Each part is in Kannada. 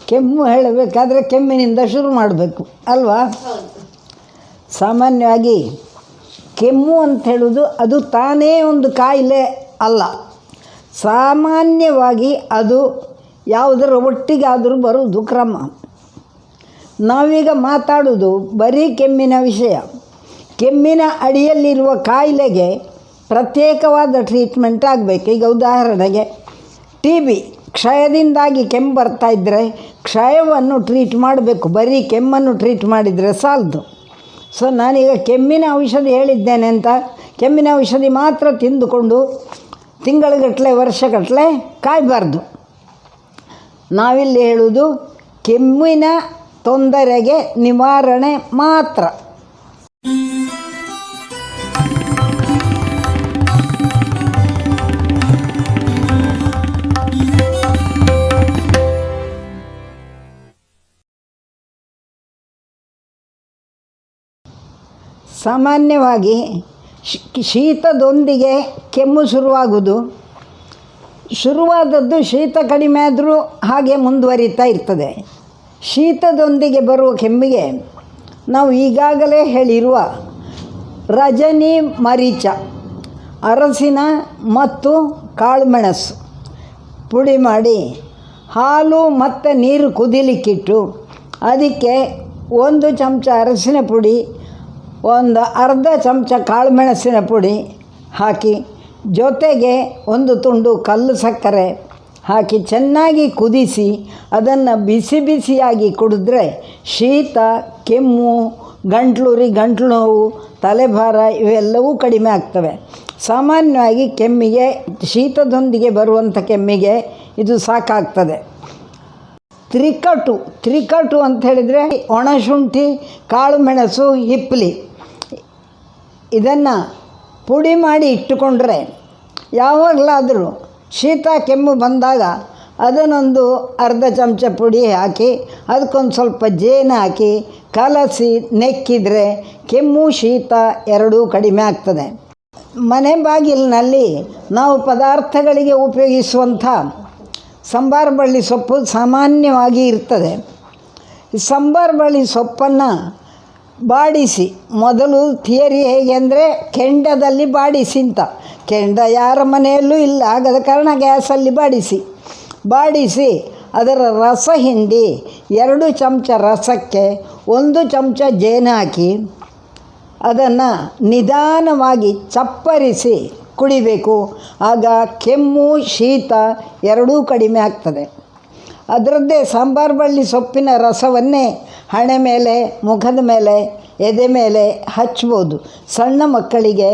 ಕೆಮ್ಮು ಹೇಳಬೇಕಾದ್ರೆ ಕೆಮ್ಮಿನಿಂದ ಶುರು ಮಾಡಬೇಕು ಅಲ್ವಾ? ಸಾಮಾನ್ಯವಾಗಿ ಕೆಮ್ಮು ಅಂತ ಹೇಳೋದು ಅದು ತಾನೇ ಒಂದು ಕಾಯಿಲೆ ಅಲ್ಲ. ಸಾಮಾನ್ಯವಾಗಿ ಅದು ಯಾವುದರ ಒಟ್ಟಿಗಾದರೂ ಬರುವುದು ಕ್ರಮ. ನಾವೀಗ ಮಾತಾಡೋದು ಬರೀ ಕೆಮ್ಮಿನ ವಿಷಯ. ಕೆಮ್ಮಿನ ಅಡಿಯಲ್ಲಿರುವ ಕಾಯಿಲೆಗೆ ಪ್ರತ್ಯೇಕವಾದ ಟ್ರೀಟ್ಮೆಂಟ್ ಆಗಬೇಕು. ಈಗ ಉದಾಹರಣೆಗೆ TB ಕ್ಷಯದಿಂದಾಗಿ ಕೆಮ್ಮು ಬರ್ತಾಯಿದ್ದರೆ ಕ್ಷಯವನ್ನು ಟ್ರೀಟ್ ಮಾಡಬೇಕು, ಬರೀ ಕೆಮ್ಮನ್ನು ಟ್ರೀಟ್ ಮಾಡಿದರೆ ಸಾಲದು. ಸೊ ನಾನೀಗ ಕೆಮ್ಮಿನ ಔಷಧಿ ಹೇಳಿದ್ದೇನೆ ಅಂತ ಕೆಮ್ಮಿನ ಔಷಧಿ ಮಾತ್ರ ತಿಂದುಕೊಂಡು ತಿಂಗಳುಗಟ್ಟಲೆ ವರ್ಷಗಟ್ಟಲೆ ಕಾಯಬಾರ್ದು. ನಾವಿಲ್ಲಿ ಹೇಳುವುದು ಕೆಮ್ಮಿನ ತೊಂದರೆಗೆ ನಿವಾರಣೆ ಮಾತ್ರ. ಸಾಮಾನ್ಯವಾಗಿ ಶೀತದೊಂದಿಗೆ ಕೆಮ್ಮು ಶುರುವಾದದ್ದು ಶೀತ ಕಡಿಮೆ ಆದರೂ ಹಾಗೆ ಮುಂದುವರಿತಾ ಇರ್ತದೆ. ಶೀತದೊಂದಿಗೆ ಬರುವ ಕೆಮ್ಮಿಗೆ ನಾವು ಈಗಾಗಲೇ ಹೇಳಿರುವ ರಜನಿ ಮರೀಚ, ಅರಸಿನ ಮತ್ತು ಕಾಳುಮೆಣಸು ಪುಡಿ ಮಾಡಿ ಹಾಲು ಮತ್ತು ನೀರು ಕುದಿಲಿಕ್ಕಿಟ್ಟು ಅದಕ್ಕೆ 1 ಚಮಚ ಅರಸಿನ ಪುಡಿ, ಒಂದು ಅರ್ಧ ಚಮಚ ಕಾಳುಮೆಣಸಿನ ಪುಡಿ ಹಾಕಿ ಜೊತೆಗೆ 1 ತುಂಡು ಕಲ್ಲು ಸಕ್ಕರೆ ಹಾಕಿ ಚೆನ್ನಾಗಿ ಕುದಿಸಿ ಅದನ್ನು ಬಿಸಿ ಬಿಸಿಯಾಗಿ ಕುಡಿದ್ರೆ ಶೀತ, ಕೆಮ್ಮು, ಗಂಟಲು ನೋವು, ತಲೆಭಾರ ಇವೆಲ್ಲವೂ ಕಡಿಮೆ ಆಗ್ತವೆ. ಸಾಮಾನ್ಯವಾಗಿ ಕೆಮ್ಮಿಗೆ, ಶೀತದೊಂದಿಗೆ ಬರುವಂಥ ಕೆಮ್ಮಿಗೆ ಇದು ಸಾಕಾಗ್ತದೆ. ತ್ರಿಕಟು ಅಂತ ಹೇಳಿದರೆ ಒಣಶುಂಠಿ, ಕಾಳುಮೆಣಸು, ಹಿಪ್ಪಲಿ ಇದನ್ನು ಪುಡಿ ಮಾಡಿ ಇಟ್ಟುಕೊಂಡ್ರೆ ಯಾವಾಗಲಾದರೂ ಶೀತ ಕೆಮ್ಮು ಬಂದಾಗ ಅದನ್ನೊಂದು ಅರ್ಧ ಚಮಚ ಪುಡಿ ಹಾಕಿ ಅದಕ್ಕೊಂದು ಸ್ವಲ್ಪ ಜೇನು ಹಾಕಿ ಕಲಸಿ ನೆಕ್ಕಿದರೆ ಕೆಮ್ಮು ಶೀತ ಎರಡೂ ಕಡಿಮೆ ಆಗ್ತದೆ. ಮನೆ ಬಾಗಿಲಿನಲ್ಲಿ ನಾವು ಪದಾರ್ಥಗಳಿಗೆ ಉಪಯೋಗಿಸುವಂಥ ಸಂಬಾರ ಬಳ್ಳಿ ಸೊಪ್ಪು ಸಾಮಾನ್ಯವಾಗಿ ಇರ್ತದೆ. ಸಂಬಾರ ಬಳ್ಳಿ ಸೊಪ್ಪನ್ನು ಬಾಡಿಸಿ, ಮೊದಲು ಥಿಯರಿ ಹೇಗೆ ಅಂದರೆ ಕೆಂಡದಲ್ಲಿ ಬಾಡಿಸಿ ಅಂತ. ಕೆಂಡ ಯಾರ ಮನೆಯಲ್ಲೂ ಇಲ್ಲ, ಆಗದ ಕಾರಣ ಗ್ಯಾಸಲ್ಲಿ ಬಾಡಿಸಿ ಅದರ ರಸ ಹಿಂಡಿ 2 ಚಮಚ ರಸಕ್ಕೆ 1 ಚಮಚ ಜೇನು ಹಾಕಿ ಅದನ್ನು ನಿಧಾನವಾಗಿ ಚಪ್ಪರಿಸಿ ಕುಡಿಬೇಕು. ಆಗ ಕೆಮ್ಮು ಶೀತ ಎರಡೂ ಕಡಿಮೆ ಆಗ್ತದೆ. ಅದರದ್ದೇ ಸಾಂಬಾರ ಬಳ್ಳಿ ಸೊಪ್ಪಿನ ರಸವನ್ನೇ ಹಣೆ ಮೇಲೆ, ಮುಖದ ಮೇಲೆ, ಎದೆ ಮೇಲೆ ಹಚ್ಬೋದು. ಸಣ್ಣ ಮಕ್ಕಳಿಗೆ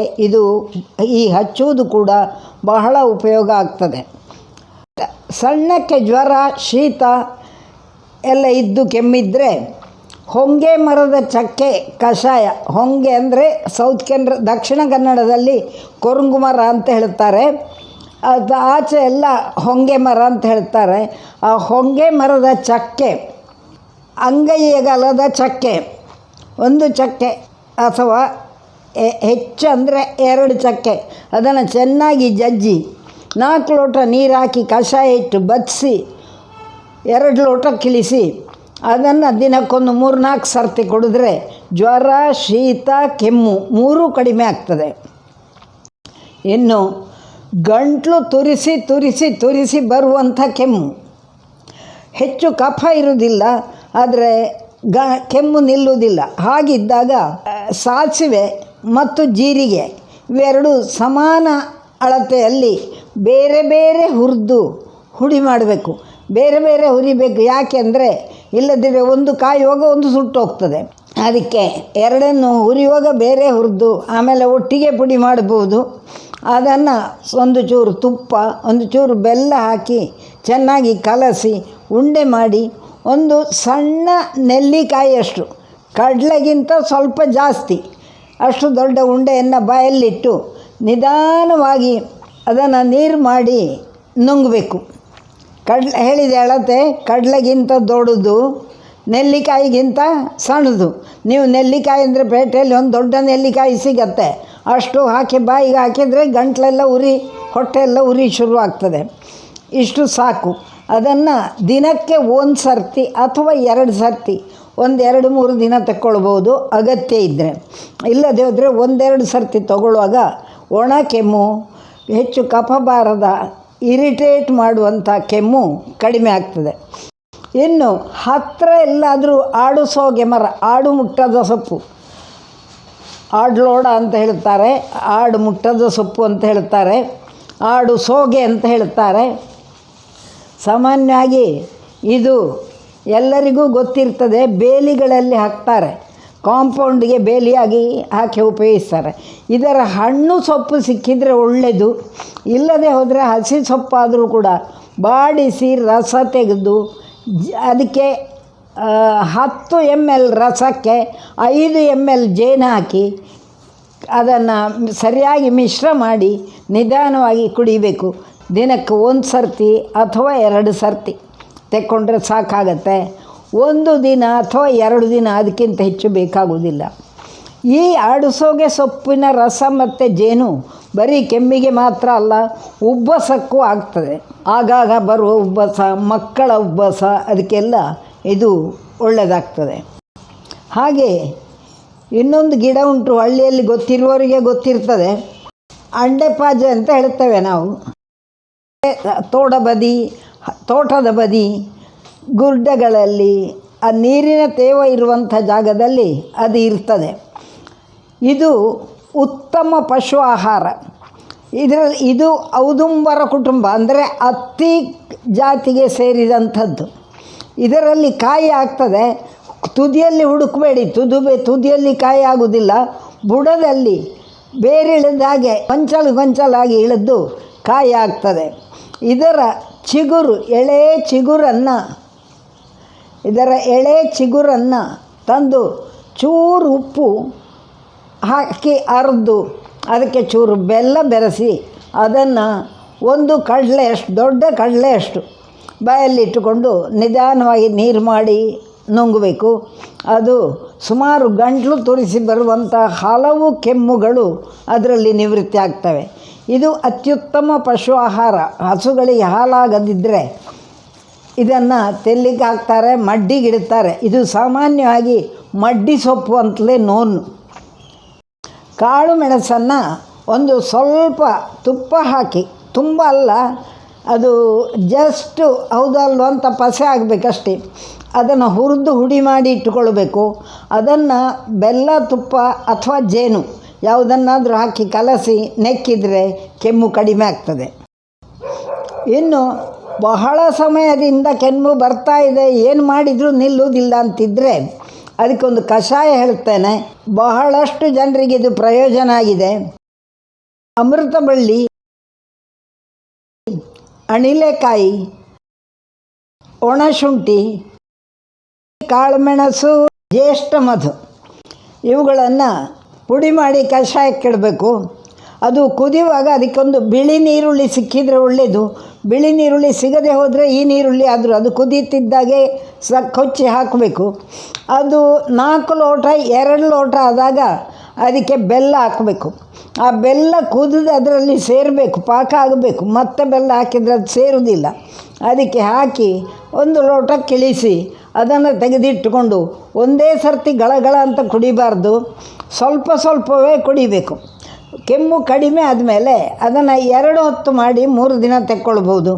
ಈ ಹಚ್ಚುವುದು ಕೂಡ ಬಹಳ ಉಪಯೋಗ ಆಗ್ತದೆ. ಸಣ್ಣಕ್ಕೆ ಜ್ವರ, ಶೀತ ಎಲ್ಲ ಇದ್ದು ಕೆಮ್ಮಿದ್ರೆ ಹೊಂಗೆ ಮರದ ಚಕ್ಕೆ ಕಷಾಯ, ಹೊಂಗೆ ಅಂದರೆ ದಕ್ಷಿಣ ಕನ್ನಡದಲ್ಲಿ ಕೊರುಂಗು ಮರ ಅಂತ ಹೇಳ್ತಾರೆ, ಅದು ಆಚೆ ಎಲ್ಲ ಹೊಂಗೆ ಮರ ಅಂತ ಹೇಳ್ತಾರೆ. ಆ ಹೊಂಗೆ ಮರದ ಚಕ್ಕೆ, ಅಂಗೈಯಗಲದ ಚಕ್ಕೆ, 1 ಚಕ್ಕೆ ಅಥವಾ ಹೆಚ್ಚು ಅಂದರೆ 2 ಚಕ್ಕೆ, ಅದನ್ನು ಚೆನ್ನಾಗಿ ಜಜ್ಜಿ 4 ಲೋಟ ನೀರು ಹಾಕಿ ಕಷಾಯ ಇಟ್ಟು ಬದಿಸಿ 2 ಲೋಟ ಕಿಳಿಸಿ ಅದನ್ನು ದಿನಕ್ಕೊಂದು 3-4 ಸರ್ತಿ ಕುಡಿದ್ರೆ ಜ್ವರ, ಶೀತ, ಕೆಮ್ಮು 3 ಕಡಿಮೆ ಆಗ್ತದೆ. ಇನ್ನು ಗಂಟಲು ತುರಿಸಿ ಬರುವಂಥ ಕೆಮ್ಮು, ಹೆಚ್ಚು ಕಫ ಇರುವುದಿಲ್ಲ ಆದರೆ ಕೆಮ್ಮು ನಿಲ್ಲುವುದಿಲ್ಲ. ಹಾಗಿದ್ದಾಗ ಸಾಸಿವೆ ಮತ್ತು ಜೀರಿಗೆ ಇವೆರಡು ಸಮಾನ ಅಳತೆಯಲ್ಲಿ ಬೇರೆ ಬೇರೆ ಹುಡಿ ಮಾಡಬೇಕು. ಬೇರೆ ಬೇರೆ ಹುರಿಬೇಕು. ಯಾಕೆಂದರೆ ಇಲ್ಲದಿದ್ದರೆ ಒಂದು ಕಾಯುವಾಗ ಒಂದು ಸುಟ್ಟೋಗ್ತದೆ. ಅದಕ್ಕೆ ಎರಡನ್ನು ಹುರಿಯುವಾಗ ಬೇರೆ ಹುರಿದು ಆಮೇಲೆ ಒಟ್ಟಿಗೆ ಪುಡಿ ಮಾಡ್ಬೋದು. ಅದನ್ನು ಒಂದು ಚೂರು ತುಪ್ಪ, ಒಂದು ಚೂರು ಬೆಲ್ಲ ಹಾಕಿ ಚೆನ್ನಾಗಿ ಕಲಸಿ ಉಂಡೆ ಮಾಡಿ ಒಂದು ಸಣ್ಣ ನೆಲ್ಲಿಕಾಯಿಯಷ್ಟು, ಕಡಲೆಗಿಂತ ಸ್ವಲ್ಪ ಜಾಸ್ತಿ ಅಷ್ಟು ದೊಡ್ಡ ಉಂಡೆಯನ್ನು ಬಾಯಲ್ಲಿಟ್ಟು ನಿಧಾನವಾಗಿ ಅದನ್ನು ನೀರು ಮಾಡಿ ನುಂಗಬೇಕು. ಹೇಳಿದ ಅಳತೆ ಕಡಲೆಗಿಂತ ದೊಡ್ಡದು, ನೆಲ್ಲಿಕಾಯಿಗಿಂತ ಸಣ್ಣದು. ನೀವು ನೆಲ್ಲಿಕಾಯಿ ಅಂದರೆ ಪೇಟೆಯಲ್ಲಿ ಒಂದು ದೊಡ್ಡ ನೆಲ್ಲಿಕಾಯಿ ಸಿಗತ್ತೆ, ಅಷ್ಟು ಹಾಕಿ ಬಾಯಿಗೆ ಹಾಕಿದರೆ ಗಂಟಲೆಲ್ಲ ಉರಿ, ಹೊಟ್ಟೆ ಎಲ್ಲ ಉರಿ ಶುರುವಾಗ್ತದೆ. ಇಷ್ಟು ಸಾಕು. ಅದನ್ನು ದಿನಕ್ಕೆ ಒಂದು ಸರ್ತಿ ಅಥವಾ 2 ಸರ್ತಿ 1-2-3 ದಿನ ತಗೊಳ್ಬೋದು ಅಗತ್ಯ ಇದ್ದರೆ. ಇಲ್ಲದೆ ಹೋದರೆ 1-2 ಸರ್ತಿ ತಗೊಳ್ಳುವಾಗ ಒಣ ಕೆಮ್ಮು, ಹೆಚ್ಚು ಕಫ ಬಾರದ ಇರಿಟೇಟ್ ಮಾಡುವಂಥ ಕೆಮ್ಮು ಕಡಿಮೆ ಆಗ್ತದೆ. ಇನ್ನು ಹತ್ತಿರ ಎಲ್ಲಾದರೂ ಆಡು ಸೋಗೆ ಮರ, ಆಡು ಮುಟ್ಟದ ಸೊಪ್ಪು, ಆಡ್ಲೋಡ ಅಂತ ಹೇಳ್ತಾರೆ, ಆಡು ಮುಟ್ಟದ ಸೊಪ್ಪು ಅಂತ ಹೇಳ್ತಾರೆ, ಆಡು ಸೋಗೆ ಅಂತ ಹೇಳ್ತಾರೆ. ಸಾಮಾನ್ಯವಾಗಿ ಇದು ಎಲ್ಲರಿಗೂ ಗೊತ್ತಿರ್ತದೆ. ಬೇಲಿಗಳಲ್ಲಿ ಹಾಕ್ತಾರೆ, ಕಾಂಪೌಂಡಿಗೆ ಬೇಲಿಯಾಗಿ ಹಾಕಿ ಉಪಯೋಗಿಸ್ತಾರೆ. ಇದರ ಹಣ್ಣು ಸೊಪ್ಪು ಸಿಕ್ಕಿದರೆ ಒಳ್ಳೆಯದು. ಇಲ್ಲದೆ ಹೋದರೆ ಹಸಿ ಸೊಪ್ಪಾದರೂ ಕೂಡ ಬಾಡಿಸಿ ರಸ ತೆಗೆದು ಅದಕ್ಕೆ 10 ml ರಸಕ್ಕೆ 5 ml ಜೇನು ಹಾಕಿ ಅದನ್ನು ಸರಿಯಾಗಿ ಮಿಶ್ರ ಮಾಡಿ ನಿಧಾನವಾಗಿ ಕುಡಿಬೇಕು. ದಿನಕ್ಕೆ 1 ಸರ್ತಿ ಅಥವಾ 2 ಸರ್ತಿ ತೆಕ್ಕೊಂಡ್ರೆ ಸಾಕಾಗತ್ತೆ. 1 ದಿನ ಅಥವಾ 2 ದಿನ, ಅದಕ್ಕಿಂತ ಹೆಚ್ಚು ಬೇಕಾಗುವುದಿಲ್ಲ. ಈ ಆಡುಸೋಗೆ ಸೊಪ್ಪಿನ ರಸ ಮತ್ತು ಜೇನು ಬರೀ ಕೆಮ್ಮಿಗೆ ಮಾತ್ರ ಅಲ್ಲ, ಉಬ್ಬಸಕ್ಕೂ ಆಗ್ತದೆ. ಆಗಾಗ ಬರುವ ಉಬ್ಬಸ, ಮಕ್ಕಳ ಉಬ್ಬಸ, ಅದಕ್ಕೆಲ್ಲ ಇದು ಒಳ್ಳೆಯದಾಗ್ತದೆ. ಹಾಗೆ ಇನ್ನೊಂದು ಗಿಡ ಉಂಟು, ಹಳ್ಳಿಯಲ್ಲಿ ಗೊತ್ತಿರುವವರಿಗೆ ಗೊತ್ತಿರ್ತದೆ, ಅಂಡೆಪಾಜೆ ಅಂತ ಹೇಳ್ತೇವೆ ನಾವು. ತೋಟದ ಬದಿ ಗುಡ್ಡಗಳಲ್ಲಿ ಆ ನೀರಿನ ತೇವ ಇರುವಂಥ ಜಾಗದಲ್ಲಿ ಅದು ಇರ್ತದೆ. ಇದು ಉತ್ತಮ ಪಶು ಆಹಾರ. ಇದು ಔದುಂಬರ ಕುಟುಂಬ, ಅಂದರೆ ಹತ್ತಿ ಜಾತಿಗೆ ಸೇರಿದಂಥದ್ದು. ಇದರಲ್ಲಿ ಕಾಯಿ ಆಗ್ತದೆ. ತುದಿಯಲ್ಲಿ ಹುಡುಕಬೇಡಿ, ತುದಿಯಲ್ಲಿ ಕಾಯಿ ಆಗುವುದಿಲ್ಲ. ಬುಡದಲ್ಲಿ ಬೇರಿಳಿದ ಹಾಗೆ ಗೊಂಚಲಾಗಿ ಇಳಿದು ಕಾಯಿ ಆಗ್ತದೆ. ಇದರ ಎಳೆ ಚಿಗುರನ್ನು ತಂದು ಚೂರು ಉಪ್ಪು ಹಾಕಿ ಅರೆದು ಅದಕ್ಕೆ ಚೂರು ಬೆಲ್ಲ ಬೆರೆಸಿ ಅದನ್ನು ಒಂದು ಕಡಲೆಯಷ್ಟು, ದೊಡ್ಡ ಕಡಲೆಯಷ್ಟು ಬಾಯಲ್ಲಿಟ್ಟುಕೊಂಡು ನಿಧಾನವಾಗಿ ನೀರು ಮಾಡಿ ನುಂಗಬೇಕು. ಅದು ಸುಮಾರು ಗಂಟಲು ತುರಿಸಿ ಬರುವಂಥ ಹಲವು ಕೆಮ್ಮುಗಳು ಅದರಲ್ಲಿ ನಿವೃತ್ತಿ ಆಗ್ತವೆ. ಇದು ಅತ್ಯುತ್ತಮ ಪಶು ಆಹಾರ. ಹಸುಗಳಿಗೆ ಹಾಲಾಗದಿದ್ದರೆ ಇದನ್ನು ತೆಲ್ಲಿಗೆ ಹಾಕ್ತಾರೆ, ಮಡ್ಡಿಗಿಡುತ್ತಾರೆ. ಇದು ಸಾಮಾನ್ಯವಾಗಿ ಮಡ್ಡಿ ಸೊಪ್ಪು ಅಂತಲೇ ನೋನು. ಕಾಳು ಮೆಣಸನ್ನು ಒಂದು ಸ್ವಲ್ಪ ತುಪ್ಪ ಹಾಕಿ, ತುಂಬ ಅಲ್ಲ, ಅದು ಜಸ್ಟು ಹೌದಲ್ವ ಅಂತ ಪಸೆ ಆಗಬೇಕಷ್ಟೇ, ಅದನ್ನು ಹುರಿದು ಹುಡಿ ಮಾಡಿ ಇಟ್ಟುಕೊಳ್ಬೇಕು. ಅದನ್ನು ಬೆಲ್ಲ, ತುಪ್ಪ ಅಥವಾ ಜೇನು ಯಾವುದನ್ನಾದರೂ ಹಾಕಿ ಕಲಸಿ ನೆಕ್ಕಿದರೆ ಕೆಮ್ಮು ಕಡಿಮೆ ಆಗ್ತದೆ. ಇನ್ನು ಬಹಳ ಸಮಯದಿಂದ ಕೆಮ್ಮು ಬರ್ತಾ ಇದೆ, ಏನು ಮಾಡಿದರೂ ನಿಲ್ಲುವುದಿಲ್ಲ ಅಂತಿದ್ದರೆ ಅದಕ್ಕೊಂದು ಕಷಾಯ ಹೇಳ್ತೇನೆ. ಬಹಳಷ್ಟು ಜನರಿಗೆ ಇದು ಪ್ರಯೋಜನ ಆಗಿದೆ. ಅಮೃತಬಳ್ಳಿ, ಅಣಿಲೆಕಾಯಿ, ಒಣಶುಂಠಿ, ಕಾಳುಮೆಣಸು, ಜ್ಯೇಷ್ಠ ಮಧು ಇವುಗಳನ್ನು ಪುಡಿ ಮಾಡಿ ಕಷಾಯಕ್ಕಿಡಬೇಕು. ಅದು ಕುದಿಯುವಾಗ ಅದಕ್ಕೊಂದು ಬಿಳಿ ನೀರುಳ್ಳಿ ಸಿಕ್ಕಿದರೆ ಒಳ್ಳೆಯದು. ಬಿಳಿ ನೀರುಳ್ಳಿ ಸಿಗದೆ ಹೋದರೆ ಈ ನೀರುಳ್ಳಿ ಆದರೂ ಅದು ಕುದೀತಿದ್ದಾಗೆ ಕೊಚ್ಚಿ ಹಾಕಬೇಕು. ಅದು 4 ಲೋಟ 2 ಲೋಟ ಆದಾಗ ಅದಕ್ಕೆ ಬೆಲ್ಲ ಹಾಕಬೇಕು. ಆ ಬೆಲ್ಲ ಕುದಿದು ಅದರಲ್ಲಿ ಸೇರಬೇಕು, ಪಾಕ ಆಗಬೇಕು. ಮತ್ತೆ ಬೆಲ್ಲ ಹಾಕಿದರೆ ಅದು ಸೇರುವುದಿಲ್ಲ. ಅದಕ್ಕೆ ಹಾಕಿ 1 ಲೋಟ ಕಿಳಿಸಿ ಅದನ್ನು ತೆಗೆದಿಟ್ಟುಕೊಂಡು ಒಂದೇ ಸರ್ತಿ ಗಳಗಳ ಅಂತ ಕುಡಿಬಾರ್ದು, ಸ್ವಲ್ಪವೇ ಕುಡಿಬೇಕು. ಕೆಮ್ಮು ಕಡಿಮೆ ಆದಮೇಲೆ ಅದನ್ನು 2 ಹೊತ್ತು ಮಾಡಿ 3 ದಿನ ತೆಕ್ಕೊಳ್ಬೋದು.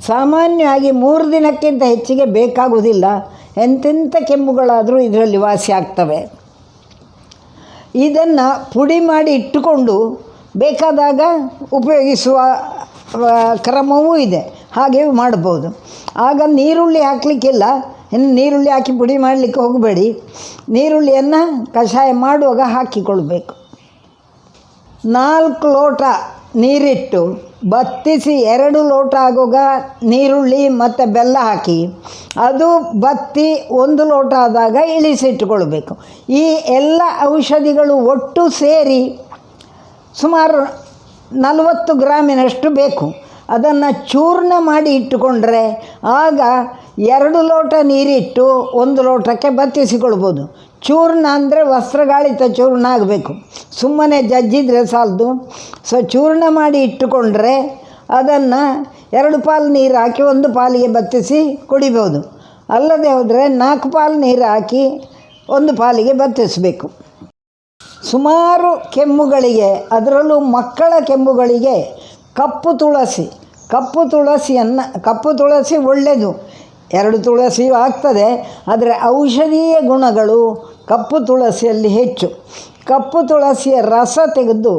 ಸಾಮಾನ್ಯವಾಗಿ 3 ದಿನಕ್ಕಿಂತ ಹೆಚ್ಚಿಗೆ ಬೇಕಾಗುವುದಿಲ್ಲ. ಎಂತೆಂಥ ಕೆಮ್ಮುಗಳಾದರೂ ಇದರಲ್ಲಿ ವಾಸಿ ಆಗ್ತವೆ. ಇದನ್ನು ಪುಡಿ ಮಾಡಿ ಇಟ್ಟುಕೊಂಡು ಬೇಕಾದಾಗ ಉಪಯೋಗಿಸುವ ಕ್ರಮವೂ ಇದೆ, ಹಾಗೆಯೂ ಮಾಡ್ಬೋದು. ಆಗ ನೀರುಳ್ಳಿ ಹಾಕಲಿಕ್ಕಿಲ್ಲ, ಇನ್ನು ನೀರುಳ್ಳಿ ಹಾಕಿ ಪುಡಿ ಮಾಡಲಿಕ್ಕೆ ಹೋಗಬೇಡಿ. ನೀರುಳ್ಳಿಯನ್ನು ಕಷಾಯ ಮಾಡುವಾಗ ಹಾಕಿಕೊಳ್ಬೇಕು. 4 ಲೋಟ ನೀರಿಟ್ಟು ಬತ್ತಿಸಿ 2 ಲೋಟ ಆಗುವಾಗ ನೀರುಳ್ಳಿ ಮತ್ತು ಬೆಲ್ಲ ಹಾಕಿ ಅದು ಬತ್ತಿ 1 ಲೋಟ ಆದಾಗ ಇಳಿಸಿಟ್ಟುಕೊಳ್ಬೇಕು. ಈ ಎಲ್ಲ ಔಷಧಿಗಳು ಒಟ್ಟು ಸೇರಿ ಸುಮಾರು 40 ಗ್ರಾಮಿನಷ್ಟು ಬೇಕು. ಅದನ್ನು ಚೂರ್ಣ ಮಾಡಿ ಇಟ್ಟುಕೊಂಡ್ರೆ ಆಗ 2 ಲೋಟ ನೀರಿಟ್ಟು 1 ಲೋಟಕ್ಕೆ ಬತ್ತಿಸಿಕೊಳ್ಬೋದು. ಚೂರ್ಣ ಅಂದರೆ ವಸ್ತ್ರಗಾಳಿತ ಚೂರ್ಣ ಆಗಬೇಕು, ಸುಮ್ಮನೆ ಜಜ್ಜಿದ್ರೆ ಸಾಲದು. ಸೊ ಚೂರ್ಣ ಮಾಡಿ ಇಟ್ಟುಕೊಂಡ್ರೆ ಅದನ್ನು 2 ಪಾಲು ನೀರು ಹಾಕಿ 1 ಪಾಲಿಗೆ ಬತ್ತಿಸಿ ಕುಡಿಬೋದು. ಅಲ್ಲದೆ ಹೋದರೆ 4 ಪಾಲು ನೀರು ಹಾಕಿ 1 ಪಾಲಿಗೆ ಬತ್ತಿಸಬೇಕು. ಸುಮಾರು ಕೆಮ್ಮುಗಳಿಗೆ, ಅದರಲ್ಲೂ ಮಕ್ಕಳ ಕೆಮ್ಮುಗಳಿಗೆ ಕಪ್ಪು ತುಳಸಿ ಒಳ್ಳೆಯದು. 2 ತುಳಸಿಯೂ ಆಗ್ತದೆ, ಆದರೆ ಔಷಧೀಯ ಗುಣಗಳು ಕಪ್ಪು ತುಳಸಿಯಲ್ಲಿ ಹೆಚ್ಚು. ಕಪ್ಪು ತುಳಸಿಯ ರಸ ತೆಗೆದು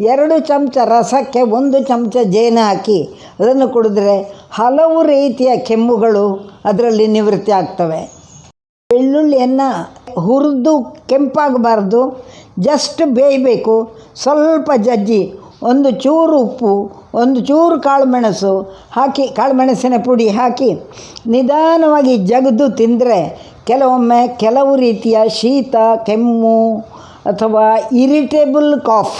2 ಚಮಚ ರಸಕ್ಕೆ 1 ಚಮಚ ಜೇನು ಹಾಕಿ ಅದನ್ನು ಕುಡಿದ್ರೆ ಹಲವು ರೀತಿಯ ಕೆಮ್ಮುಗಳು ಅದರಲ್ಲಿ ನಿವೃತ್ತಿ ಆಗ್ತವೆ. ಬೆಳ್ಳುಳ್ಳಿಯನ್ನು ಹುರಿದು ಕೆಂಪಾಗಬಾರ್ದು, ಜಸ್ಟ್ ಬೇಯಬೇಕು. ಸ್ವಲ್ಪ ಜಜ್ಜಿ 1 ಚೂರು ಉಪ್ಪು, 1 ಚೂರು ಕಾಳುಮೆಣಸು ಹಾಕಿ, ಕಾಳುಮೆಣಸಿನ ಪುಡಿ ಹಾಕಿ ನಿಧಾನವಾಗಿ ಜಗಿದು ತಿಂದರೆ ಕೆಲವೊಮ್ಮೆ ಕೆಲವು ರೀತಿಯ ಶೀತ, ಕೆಮ್ಮು ಅಥವಾ ಇರಿಟೇಬಲ್ ಕಾಫ್,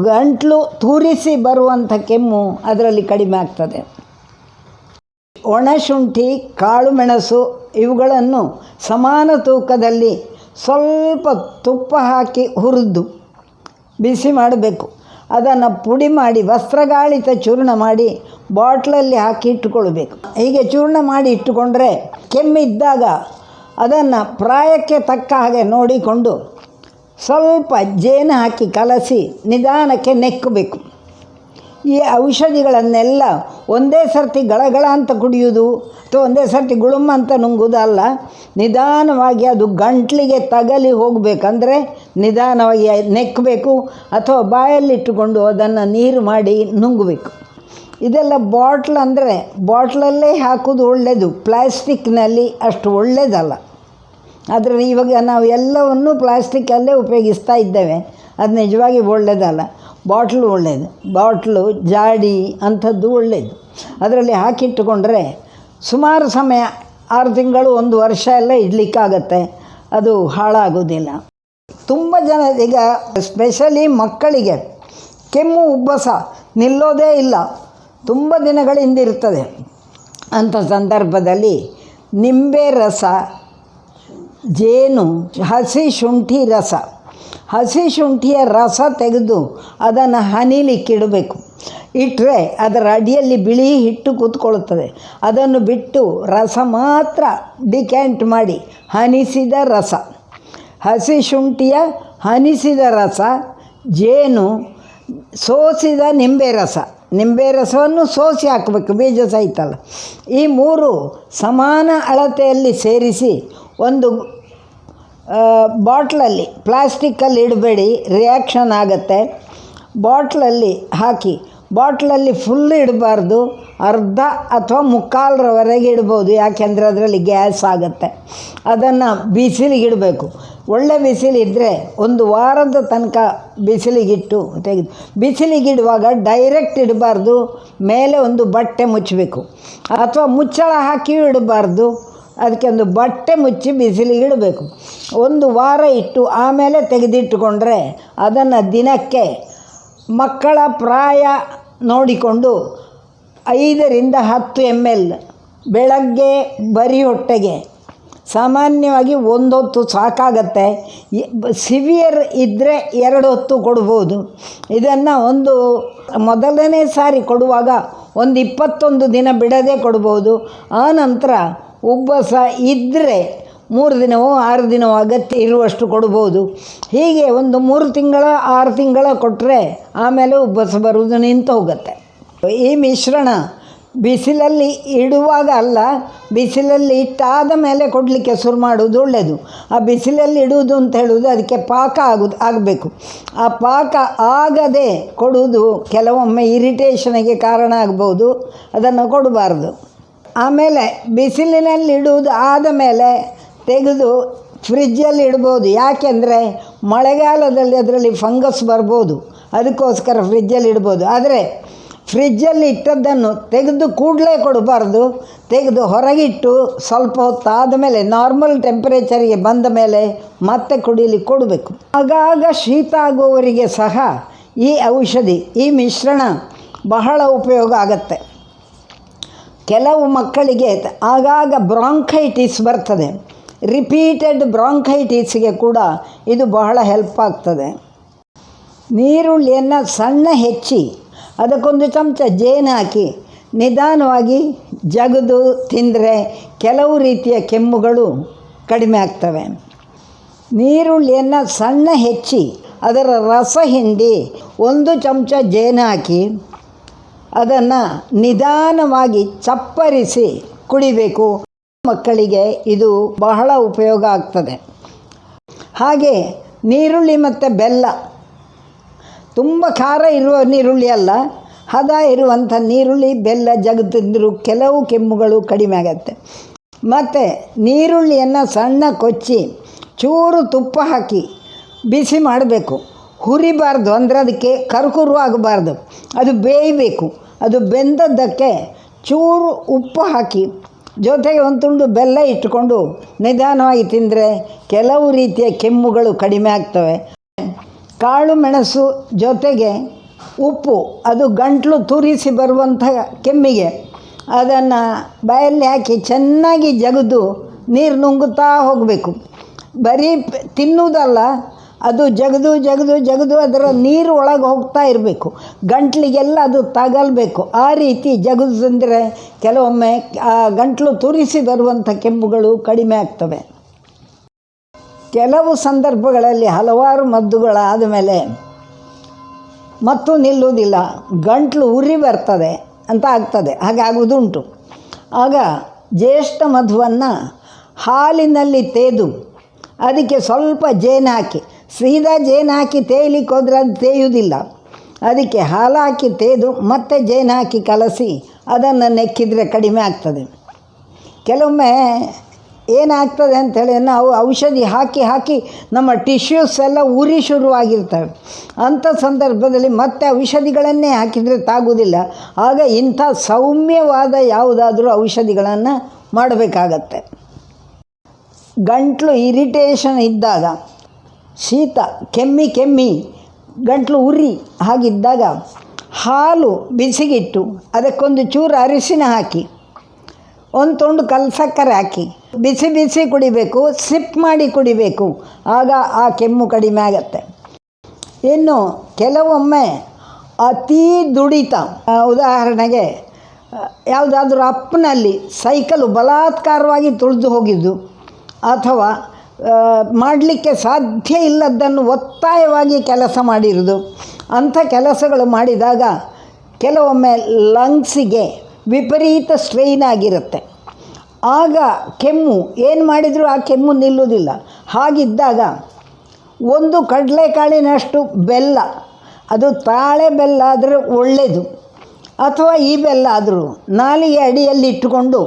ಗಂಟಲು ತೂರಿಸಿ ಬರುವಂಥ ಕೆಮ್ಮು ಅದರಲ್ಲಿ ಕಡಿಮೆ ಆಗ್ತದೆ. ಒಣಶುಂಠಿ, ಕಾಳುಮೆಣಸು ಇವುಗಳನ್ನು ಸಮಾನ ತೂಕದಲ್ಲಿ ಸ್ವಲ್ಪ ತುಪ್ಪ ಹಾಕಿ ಹುರಿದು ಬಿಸಿ ಮಾಡಬೇಕು. ಅದನ್ನು ಪುಡಿ ಮಾಡಿ ವಸ್ತ್ರಗಾಳಿತ ಚೂರ್ಣ ಮಾಡಿ ಬಾಟ್ಲಲ್ಲಿ ಹಾಕಿ ಇಟ್ಟುಕೊಳ್ಬೇಕು. ಹೀಗೆ ಚೂರ್ಣ ಮಾಡಿ ಇಟ್ಟುಕೊಂಡ್ರೆ ಕೆಮ್ಮಿದ್ದಾಗ ಅದನ್ನು ಪ್ರಾಯಕ್ಕೆ ತಕ್ಕ ಹಾಗೆ ನೋಡಿಕೊಂಡು ಸ್ವಲ್ಪ ಜೇನು ಹಾಕಿ ಕಲಸಿ ನಿಧಾನಕ್ಕೆ ನೆಕ್ಕಬೇಕು. ಈ ಔಷಧಿಗಳನ್ನೆಲ್ಲ ಒಂದೇ ಸರ್ತಿ ಗಳಗಳ ಅಂತ ಕುಡಿಯೋದು ಅಥವಾ ಒಂದೇ ಸರ್ತಿ ಗುಳುಮ್ಮ ಅಂತ ನುಂಗುವುದಲ್ಲ. ನಿಧಾನವಾಗಿ ಅದು ಗಂಟ್ಲಿಗೆ ತಗಲಿ ಹೋಗಬೇಕಂದ್ರೆ ನಿಧಾನವಾಗಿ ನೆಕ್ಕಬೇಕು ಅಥವಾ ಬಾಯಲ್ಲಿಟ್ಟುಕೊಂಡು ಅದನ್ನು ನೀರು ಮಾಡಿ ನುಂಗಬೇಕು. ಇದೆಲ್ಲ ಬಾಟ್ಲಲ್ಲೇ ಹಾಕೋದು ಒಳ್ಳೆಯದು, ಪ್ಲಾಸ್ಟಿಕ್ನಲ್ಲಿ ಅಷ್ಟು ಒಳ್ಳೆಯದಲ್ಲ. ಆದರೆ ಇವಾಗ ನಾವು ಎಲ್ಲವನ್ನು ಪ್ಲಾಸ್ಟಿಕ್ಕಲ್ಲೇ ಉಪಯೋಗಿಸ್ತಾ ಇದ್ದೇವೆ, ಅದು ನಿಜವಾಗಿ ಒಳ್ಳೆಯದಲ್ಲ. ಬಾಟ್ಲು ಒಳ್ಳೆಯದು, ಬಾಟ್ಲು ಜಾಡಿ ಅಂಥದ್ದು ಒಳ್ಳೆಯದು. ಅದರಲ್ಲಿ ಹಾಕಿಟ್ಟುಕೊಂಡ್ರೆ ಸುಮಾರು ಸಮಯ 6 ತಿಂಗಳು 1 ವರ್ಷ ಎಲ್ಲ ಇಡಲಿಕ್ಕಾಗತ್ತೆ, ಅದು ಹಾಳಾಗೋದಿಲ್ಲ. ತುಂಬ ಜನ ಈಗ ಸ್ಪೆಷಲಿ ಮಕ್ಕಳಿಗೆ ಕೆಮ್ಮು ಉಬ್ಬಸ ನಿಲ್ಲೋದೇ ಇಲ್ಲ, ತುಂಬ ದಿನಗಳಿಂದ ಇರ್ತದೆ. ಅಂಥ ಸಂದರ್ಭದಲ್ಲಿ ನಿಂಬೆ ರಸ, ಜೇನು, ಹಸಿ ಶುಂಠಿಯ ರಸ ತೆಗೆದು ಅದನ್ನು ಹನಿಲಿಕ್ಕಿಡಬೇಕು. ಇಟ್ಟರೆ ಅದರ ಅಡಿಯಲ್ಲಿ ಬಿಳಿ ಹಿಟ್ಟು ಕೂತ್ಕೊಳ್ಳುತ್ತದೆ. ಅದನ್ನು ಬಿಟ್ಟು ರಸ ಮಾತ್ರ ಡಿಕ್ಯಾಂಟ್ ಮಾಡಿ ಹನಿಸಿದ ರಸ, ಹಸಿ ಶುಂಠಿಯ ಹನಿಸಿದ ರಸ, ಜೇನು, ಸೋಸಿದ ನಿಂಬೆ ರಸವನ್ನು ಸೋಸಿ ಹಾಕಬೇಕು, ಬೀಜ ಸಹಿತಲ್ಲ. ಈ 3 ಸಮಾನ ಅಳತೆಯಲ್ಲಿ ಸೇರಿಸಿ ಒಂದು ಬಾಟ್ಲಲ್ಲಿ, ಪ್ಲಾಸ್ಟಿಕ್ಕಲ್ಲಿ ಇಡಬೇಡಿ, ರಿಯಾಕ್ಷನ್ ಆಗುತ್ತೆ. ಬಾಟ್ಲಲ್ಲಿ ಹಾಕಿ, ಬಾಟ್ಲಲ್ಲಿ ಫುಲ್ ಇಡಬಾರ್ದು, ಅರ್ಧ ಅಥವಾ ಮುಕ್ಕಾಲರವರೆಗೆ ಇಡ್ಬೋದು, ಯಾಕೆಂದರೆ ಅದರಲ್ಲಿ ಗ್ಯಾಸ್ ಆಗುತ್ತೆ. ಅದನ್ನು ಬಿಸಿಲಿಗಿಡಬೇಕು. ಒಳ್ಳೆ ಬಿಸಿಲಿದ್ದರೆ 1 ವಾರದ ತನಕ ಬಿಸಿಲಿಗಿಟ್ಟು ತೆಗೆದು, ಬಿಸಿಲಿಗಿಡುವಾಗ ಡೈರೆಕ್ಟ್ ಇಡಬಾರ್ದು, ಮೇಲೆ ಒಂದು ಬಟ್ಟೆ ಮುಚ್ಚಬೇಕು ಅಥವಾ ಮುಚ್ಚಳ ಹಾಕಿಯೂ ಇಡಬಾರ್ದು. ಅದಕ್ಕೆ ಒಂದು ಬಟ್ಟೆ ಮುಚ್ಚಿ ಬಿಸಿಲಿಗಿಡಬೇಕು. 1 ವಾರ ಇಟ್ಟು ಆಮೇಲೆ ತೆಗೆದಿಟ್ಟುಕೊಂಡ್ರೆ ಅದನ್ನು ದಿನಕ್ಕೆ ಮಕ್ಕಳ ಪ್ರಾಯ ನೋಡಿಕೊಂಡು 5ರಿಂದ 10 ml ಬೆಳಗ್ಗೆ ಬರೀ ಹೊಟ್ಟೆಗೆ, ಸಾಮಾನ್ಯವಾಗಿ 1 ಹೊತ್ತು ಸಾಕಾಗತ್ತೆ. ಸಿವಿಯರ್ ಇದ್ದರೆ 2 ಹೊತ್ತು ಕೊಡ್ಬೋದು. ಇದನ್ನು ಮೊದಲನೇ ಸಾರಿ ಕೊಡುವಾಗ 21 ದಿನ ಬಿಡದೆ ಕೊಡ್ಬೋದು. ಆನಂತರ ಉಬ್ಬಸ ಇದ್ದರೆ 3 ದಿನವೋ 6 ದಿನವೋ ಅಗತ್ಯ ಇರುವಷ್ಟು ಕೊಡ್ಬೋದು. ಹೀಗೆ 3 ತಿಂಗಳ 6 ತಿಂಗಳ ಕೊಟ್ಟರೆ ಆಮೇಲೆ ಉಬ್ಬಸ ಬರುವುದು ನಿಂತು ಹೋಗುತ್ತೆ. ಈ ಮಿಶ್ರಣ ಬಿಸಿಲಲ್ಲಿ ಇಡುವಾಗ ಅಲ್ಲ, ಬಿಸಿಲಲ್ಲಿ ಇಟ್ಟಾದ ಮೇಲೆ ಕೊಡಲಿಕ್ಕೆ ಶುರು ಮಾಡೋದು ಒಳ್ಳೆಯದು. ಆ ಬಿಸಿಲಲ್ಲಿ ಇಡುವುದು ಅಂತ ಹೇಳುವುದು ಅದಕ್ಕೆ ಪಾಕ ಆಗಬೇಕು. ಆ ಪಾಕ ಆಗದೆ ಕೊಡುವುದು ಕೆಲವೊಮ್ಮೆ ಇರಿಟೇಷನಿಗೆ ಕಾರಣ ಆಗ್ಬೋದು, ಅದನ್ನು ಕೊಡಬಾರ್ದು. ಆಮೇಲೆ ಬಿಸಿಲಿನಲ್ಲಿ ಇಡುವುದು ಆದ ಮೇಲೆ ತೆಗೆದು ಫ್ರಿಜ್ಜಲ್ಲಿ ಇಡ್ಬೋದು. ಯಾಕೆಂದರೆ ಮಳೆಗಾಲದಲ್ಲಿ ಅದರಲ್ಲಿ ಫಂಗಸ್ ಬರ್ಬೋದು, ಅದಕ್ಕೋಸ್ಕರ ಫ್ರಿಜ್ಜಲ್ಲಿ ಇಡ್ಬೋದು. ಆದರೆ ಫ್ರಿಜ್ಜಲ್ಲಿ ಇಟ್ಟದ್ದನ್ನು ತೆಗೆದು ಕೂಡಲೇ ಕೊಡಬಾರ್ದು. ತೆಗೆದು ಹೊರಗಿಟ್ಟು ಸ್ವಲ್ಪ ಹೊತ್ತಾದ ಮೇಲೆ ನಾರ್ಮಲ್ ಟೆಂಪರೇಚರಿಗೆ ಬಂದ ಮೇಲೆ ಮತ್ತೆ ಕುಡಿಲಿಕ್ಕೆ ಕೊಡಬೇಕು. ಆಗಾಗ ಶೀತ ಆಗುವವರಿಗೆ ಸಹ ಈ ಔಷಧಿ, ಈ ಮಿಶ್ರಣ ಬಹಳ ಉಪಯೋಗ ಆಗತ್ತೆ. ಕೆಲವು ಮಕ್ಕಳಿಗೆ ಆಗಾಗ ಬ್ರಾಂಕೈಟಿಸ್ ಬರ್ತದೆ. ರಿಪೀಟೆಡ್ ಬ್ರಾಂಕೈಟಿಸ್ಗೆ ಕೂಡ ಇದು ಬಹಳ ಹೆಲ್ಪ್ ಆಗ್ತದೆ. ನೀರುಳ್ಳಿಯನ್ನು ಸಣ್ಣ ಹೆಚ್ಚಿ ಅದಕ್ಕೊಂದು ಚಮಚ ಜೇನು ಹಾಕಿ ನಿಧಾನವಾಗಿ ಜಗದು ತಿಂದರೆ ಕೆಲವು ರೀತಿಯ ಕೆಮ್ಮುಗಳು ಕಡಿಮೆ ಆಗ್ತವೆ. ನೀರುಳ್ಳಿಯನ್ನು ಸಣ್ಣ ಹೆಚ್ಚಿ ಅದರ ರಸ ಹಿಂಡಿ 1 ಚಮಚ ಜೇನು ಹಾಕಿ ಅದನ್ನು ನಿಧಾನವಾಗಿ ಚಪ್ಪರಿಸಿ ಕುಡಿಬೇಕು. ಮಕ್ಕಳಿಗೆ ಇದು ಬಹಳ ಉಪಯೋಗ ಆಗ್ತದೆ. ಹಾಗೆ ನೀರುಳ್ಳಿ ಮತ್ತು ಬೆಲ್ಲ, ತುಂಬ ಖಾರ ಇರುವ ನೀರುಳ್ಳಿ ಅಲ್ಲ, ಹದ ಇರುವಂಥ ನೀರುಳ್ಳಿ ಬೆಲ್ಲ ಜಗತ್ತಿದ್ದರೂ ಕೆಲವು ಕೆಮ್ಮುಗಳು ಕಡಿಮೆ ಆಗುತ್ತೆ. ಮತ್ತು ನೀರುಳ್ಳಿಯನ್ನು ಸಣ್ಣ ಕೊಚ್ಚಿ ಚೂರು ತುಪ್ಪ ಹಾಕಿ ಬಿಸಿ ಮಾಡಬೇಕು. ಹುರಿಬಾರ್ದು, ಅಂದರೆ ಅದಕ್ಕೆ ಕರ್ಕುರು ಆಗಬಾರ್ದು, ಅದು ಬೇಯಬೇಕು. ಅದು ಬೆಂದದ್ದಕ್ಕೆ ಚೂರು ಉಪ್ಪು ಹಾಕಿ ಜೊತೆಗೆ 1 ತುಂಡು ಬೆಲ್ಲ ಇಟ್ಟುಕೊಂಡು ನಿಧಾನವಾಗಿ ತಿಂದರೆ ಕೆಲವು ರೀತಿಯ ಕೆಮ್ಮುಗಳು ಕಡಿಮೆ ಆಗ್ತವೆ. ಕಾಳು ಮೆಣಸು ಜೊತೆಗೆ ಉಪ್ಪು, ಅದು ಗಂಟಲು ತುರಿಸಿ ಬರುವಂಥ ಕೆಮ್ಮಿಗೆ ಅದನ್ನು ಬಾಯಲ್ಲಿ ಹಾಕಿ ಚೆನ್ನಾಗಿ ಜಗದು ನೀರು ನುಂಗುತ್ತಾ ಹೋಗಬೇಕು. ಬರೀ ತಿನ್ನುವುದಲ್ಲ, ಅದು ಜಗದು ಜಗದು ಜಗದು ಅದರ ನೀರು ಒಳಗೆ ಹೋಗ್ತಾ ಇರಬೇಕು, ಗಂಟ್ಲಿಗೆಲ್ಲ ಅದು ತಗಲ್ಬೇಕು. ಆ ರೀತಿ ಜಗದು ತಂದರೆ ಕೆಲವೊಮ್ಮೆ ಆ ಗಂಟಲು ತುರಿಸಿ ಬರುವಂಥ ಕೆಮ್ಮುಗಳು ಕಡಿಮೆ ಆಗ್ತವೆ. ಕೆಲವು ಸಂದರ್ಭಗಳಲ್ಲಿ ಹಲವಾರು ಮದ್ದುಗಳಾದ ಮೇಲೆ ಮತ್ತು ನಿಲ್ಲುವುದಿಲ್ಲ, ಗಂಟಲು ಉರಿ ಬರ್ತದೆ ಅಂತ ಆಗ್ತದೆ, ಹಾಗಾಗುವುದುಂಟು. ಆಗ ಜ್ಯೇಷ್ಠ ಮಧುವನ್ನು ಹಾಲಿನಲ್ಲಿ ತೇದು ಅದಕ್ಕೆ ಸ್ವಲ್ಪ ಜೇನು ಹಾಕಿ, ಸೀದಾ ಜೇನು ಹಾಕಿ ತೇಯಲಿಕ್ಕೆ ಹೋದರೆ ಅದು ತೇಯುವುದಿಲ್ಲ. ಅದಕ್ಕೆ ಹಾಲು ಹಾಕಿ ತೇದು ಮತ್ತೆ ಜೇನು ಹಾಕಿ ಕಲಸಿ ಅದನ್ನು ನೆಕ್ಕಿದರೆ ಕಡಿಮೆ ಆಗ್ತದೆ. ಕೆಲವೊಮ್ಮೆ ಏನಾಗ್ತದೆ ಅಂಥೇಳಿ ನಾವು ಔಷಧಿ ಹಾಕಿ ಹಾಕಿ ನಮ್ಮ ಟಿಶ್ಯೂಸ್ ಎಲ್ಲ ಉರಿ ಶುರುವಾಗಿರ್ತವೆ. ಅಂಥ ಸಂದರ್ಭದಲ್ಲಿ ಮತ್ತೆ ಔಷಧಿಗಳನ್ನೇ ಹಾಕಿದರೆ ತಾಗುವುದಿಲ್ಲ. ಆಗ ಇಂಥ ಸೌಮ್ಯವಾದ ಯಾವುದಾದ್ರೂ ಔಷಧಿಗಳನ್ನು ಮಾಡಬೇಕಾಗತ್ತೆ. ಗಂಟಲು ಇರಿಟೇಷನ್ ಇದ್ದಾಗ, ಶೀತ ಕೆಮ್ಮಿ ಗಂಟಲು ಉರಿ ಹಾಗಿದ್ದಾಗ ಹಾಲು ಬಿಸಿಗಿಟ್ಟು ಅದಕ್ಕೊಂದು ಚೂರು ಅರಿಶಿನ ಹಾಕಿ 1 ತುಂಡು ಕಲ್ಸಕ್ಕರೆ ಹಾಕಿ ಬಿಸಿ ಬಿಸಿ ಕುಡಿಬೇಕು, ಸಿಪ್ ಮಾಡಿ ಕುಡಿಬೇಕು. ಆಗ ಆ ಕೆಮ್ಮು ಕಡಿಮೆ ಆಗತ್ತೆ. ಇನ್ನು ಕೆಲವೊಮ್ಮೆ ಅತೀ ದುಡಿತ, ಉದಾಹರಣೆಗೆ ಯಾವುದಾದ್ರೂ ಅಪ್ನಲ್ಲಿ ಸೈಕಲು ಬಲಾತ್ಕಾರವಾಗಿ ತುಳಿದು ಹೋಗಿದ್ದು ಅಥವಾ ಮಾಡಲಿಕ್ಕೆ ಸಾಧ್ಯ ಇಲ್ಲದ್ದನ್ನು ಒತ್ತಾಯವಾಗಿ ಕೆಲಸ ಮಾಡಿರೋದು, ಅಂಥ ಕೆಲಸಗಳು ಮಾಡಿದಾಗ ಕೆಲವೊಮ್ಮೆ ಲಂಗ್ಸಿಗೆ ವಿಪರೀತ ಸ್ಟ್ರೈನ್ ಆಗಿರುತ್ತೆ. ಆಗ ಕೆಮ್ಮು ಏನು ಮಾಡಿದರೂ ಆ ಕೆಮ್ಮು ನಿಲ್ಲುವುದಿಲ್ಲ. ಹಾಗಿದ್ದಾಗ 1 ಕಡಲೆಕಾಳಿನಷ್ಟು ಬೆಲ್ಲ, ಅದು ತಾಳೆ ಬೆಲ್ಲ ಆದರೆ ಒಳ್ಳೆಯದು, ಅಥವಾ ಈ ಬೆಲ್ಲ ಆದರೂ ನಾಲಿಗೆ ಅಡಿಯಲ್ಲಿ ಇಟ್ಟುಕೊಂಡು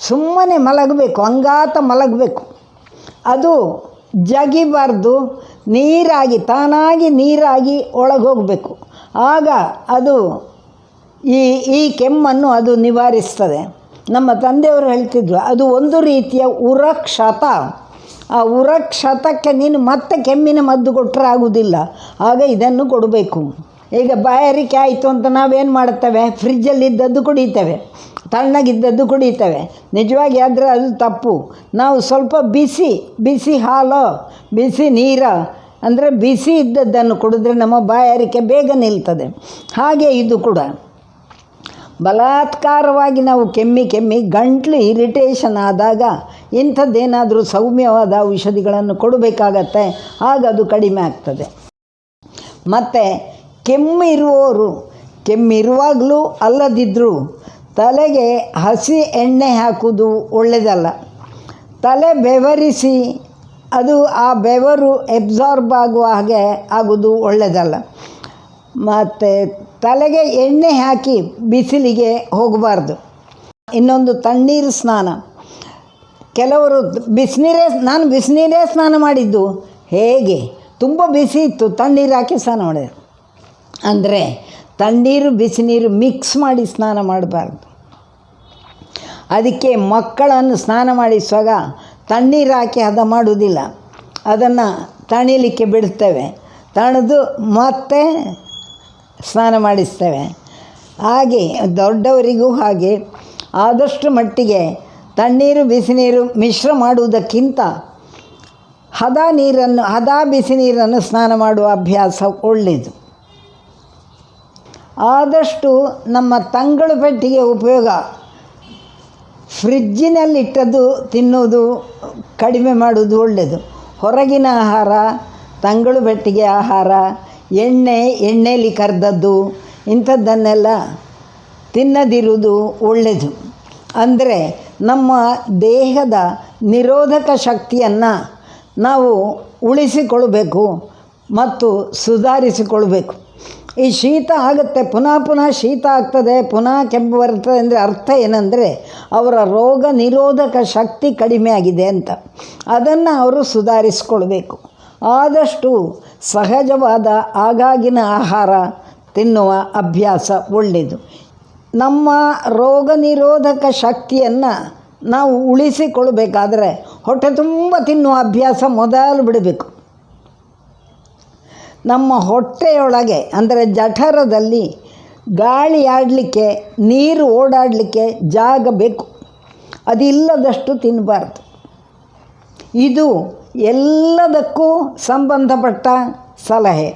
ಸುಮ್ಮನೆ ಮಲಗಬೇಕು, ಅಂಗಾತ ಮಲಗಬೇಕು. ಅದು ಜಗಿಬಾರ್ದು, ನೀರಾಗಿ ತಾನಾಗಿ ನೀರಾಗಿ ಒಳಗೆ ಹೋಗಬೇಕು. ಆಗ ಅದು ಈ ಕೆಮ್ಮನ್ನು ಅದು ನಿವಾರಿಸ್ತದೆ. ನಮ್ಮ ತಂದೆಯವರು ಹೇಳ್ತಿದ್ರು, ಅದು ಒಂದು ರೀತಿಯ ಉರಕ್ಷತ. ಆ ಉರಕ್ಷತಕ್ಕೆ ನೀನು ಮತ್ತೆ ಕೆಮ್ಮಿನ ಮದ್ದು ಕೊಟ್ಟರೆ ಆಗೋದಿಲ್ಲ. ಆಗ ಇದನ್ನು ಕೊಡಬೇಕು. ಈಗ ಬಾಯಾರಿಕೆ ಆಯಿತು ಅಂತ ನಾವೇನು ಮಾಡ್ತೇವೆ, ಫ್ರಿಜ್ಜಲ್ಲಿದ್ದದ್ದು ಕುಡಿತೇವೆ, ತಣ್ಣಗಿದ್ದದ್ದು ಕುಡಿತೇವೆ. ನಿಜವಾಗಿ ಆದರೆ ಅದು ತಪ್ಪು. ನಾವು ಸ್ವಲ್ಪ ಬಿಸಿ ಹಾಲು, ಬಿಸಿ ನೀರು, ಅಂದರೆ ಬಿಸಿ ಇದ್ದದ್ದನ್ನು ಕುಡಿದ್ರೆ ನಮ್ಮ ಬಾಯಾರಿಕೆ ಬೇಗ ನಿಲ್ತದೆ. ಹಾಗೆ ಇದು ಕೂಡ ಬಲಾತ್ಕಾರವಾಗಿ ನಾವು ಕೆಮ್ಮಿ ಗಂಟ್ಲು ಇರಿಟೇಷನ್ ಆದಾಗ ಇಂಥದ್ದೇನಾದರೂ ಸೌಮ್ಯವಾದ ಔಷಧಿಗಳನ್ನು ಕೊಡಬೇಕಾಗತ್ತೆ. ಆಗ ಅದು ಕಡಿಮೆ ಆಗ್ತದೆ. ಮತ್ತು ಕೆಮ್ಮಿರುವಾಗಲೂ ಅಲ್ಲದಿದ್ದರೂ ತಲೆಗೆ ಹಸಿ ಎಣ್ಣೆ ಹಾಕೋದು ಒಳ್ಳೆಯದಲ್ಲ. ತಲೆ ಬೆವರಿಸಿ ಅದು ಆ ಬೆವರು ಎಬ್ಸಾರ್ಬ್ ಆಗುವ ಹಾಗೆ ಆಗೋದು ಒಳ್ಳೆಯದಲ್ಲ. ಮತ್ತು ತಲೆಗೆ ಎಣ್ಣೆ ಹಾಕಿ ಬಿಸಿಲಿಗೆ ಹೋಗಬಾರ್ದು. ಇನ್ನೊಂದು ತಣ್ಣೀರು ಸ್ನಾನ. ಕೆಲವರು ನಾನು ಬಿಸಿನೀರೇ ಸ್ನಾನ ಮಾಡಿದ್ದು. ಹೇಗೆ? ತುಂಬ ಬಿಸಿ ಇತ್ತು, ತಣ್ಣೀರು ಹಾಕಿ ಸ್ನಾನ ಮಾಡಿದೆ. ಅಂದರೆ ತಣ್ಣೀರು ಬಿಸಿನೀರು ಮಿಕ್ಸ್ ಮಾಡಿ ಸ್ನಾನ ಮಾಡಬಾರ್ದು. ಅದಕ್ಕೆ ಮಕ್ಕಳನ್ನು ಸ್ನಾನ ಮಾಡಿಸುವಾಗ ತಣ್ಣೀರು ಹಾಕಿ ಹದ ಮಾಡುವುದಿಲ್ಲ, ಅದನ್ನು ತಣಿಲಿಕ್ಕೆ ಬಿಡ್ತೇವೆ, ತಣಿದು ಮತ್ತೆ ಸ್ನಾನ ಮಾಡಿಸ್ತೇವೆ. ಹಾಗೆ ದೊಡ್ಡವರಿಗೂ ಹಾಗೆ ಆದಷ್ಟು ಮಟ್ಟಿಗೆ ತಣ್ಣೀರು ಬಿಸಿನೀರು ಮಿಶ್ರ ಮಾಡುವುದಕ್ಕಿಂತ ಹದ ಬಿಸಿ ನೀರನ್ನು ಸ್ನಾನ ಮಾಡುವ ಅಭ್ಯಾಸ ಒಳ್ಳೆಯದು. ಆದಷ್ಟು ನಮ್ಮ ತಂಗಳು ಪೆಟ್ಟಿಗೆ ಉಪಯೋಗ, ಫ್ರಿಜ್ಜಿನಲ್ಲಿಟ್ಟದ್ದು ತಿನ್ನೋದು ಕಡಿಮೆ ಮಾಡೋದು ಒಳ್ಳೆಯದು. ಹೊರಗಿನ ಆಹಾರ, ತಂಗಳು ಪೆಟ್ಟಿಗೆ ಆಹಾರ, ಎಣ್ಣೆಯಲ್ಲಿ ಕರೆದದ್ದು ಇಂಥದ್ದನ್ನೆಲ್ಲ ತಿನ್ನದಿರುವುದು ಒಳ್ಳೆಯದು. ಅಂದರೆ ನಮ್ಮ ದೇಹದ ನಿರೋಧಕ ಶಕ್ತಿಯನ್ನು ನಾವು ಉಳಿಸಿಕೊಳ್ಬೇಕು ಮತ್ತು ಸುಧಾರಿಸಿಕೊಳ್ಬೇಕು. ಈ ಶೀತ ಆಗುತ್ತೆ, ಪುನಃ ಶೀತ ಆಗ್ತದೆ, ಪುನಃ ಕೆಮ್ಮು ಬರ್ತದೆ ಅಂದರೆ ಅರ್ಥ ಏನಂದರೆ ಅವರ ರೋಗ ನಿರೋಧಕ ಶಕ್ತಿ ಕಡಿಮೆ ಆಗಿದೆ ಅಂತ. ಅದನ್ನು ಅವರು ಸುಧಾರಿಸಿಕೊಳ್ಬೇಕು. ಆದಷ್ಟು ಸಹಜವಾದ ಆಗಾಗಿನ ಆಹಾರ ತಿನ್ನುವ ಅಭ್ಯಾಸ ಒಳ್ಳೆಯದು. ನಮ್ಮ ರೋಗ ನಿರೋಧಕ ಶಕ್ತಿಯನ್ನು ನಾವು ಉಳಿಸಿಕೊಳ್ಬೇಕಾದ್ರೆ ಹೊಟ್ಟೆ ತುಂಬ ತಿನ್ನುವ ಅಭ್ಯಾಸ ಮೊದಲು ಬಿಡಬೇಕು. ನಮ್ಮ ಹೊಟ್ಟೆಯೊಳಗೆ ಅಂದರೆ ಜಠರದಲ್ಲಿ ಗಾಳಿ ಆಡಲಿಕ್ಕೆ, ನೀರು ಓಡಾಡಲಿಕ್ಕೆ ಜಾಗ ಬೇಕು. ಅದಿಲ್ಲದಷ್ಟು ತಿನ್ನಬಾರ್ದು. ಇದು ಎಲ್ಲದಕ್ಕೂ ಸಂಬಂಧಪಟ್ಟ ಸಲಹೆ.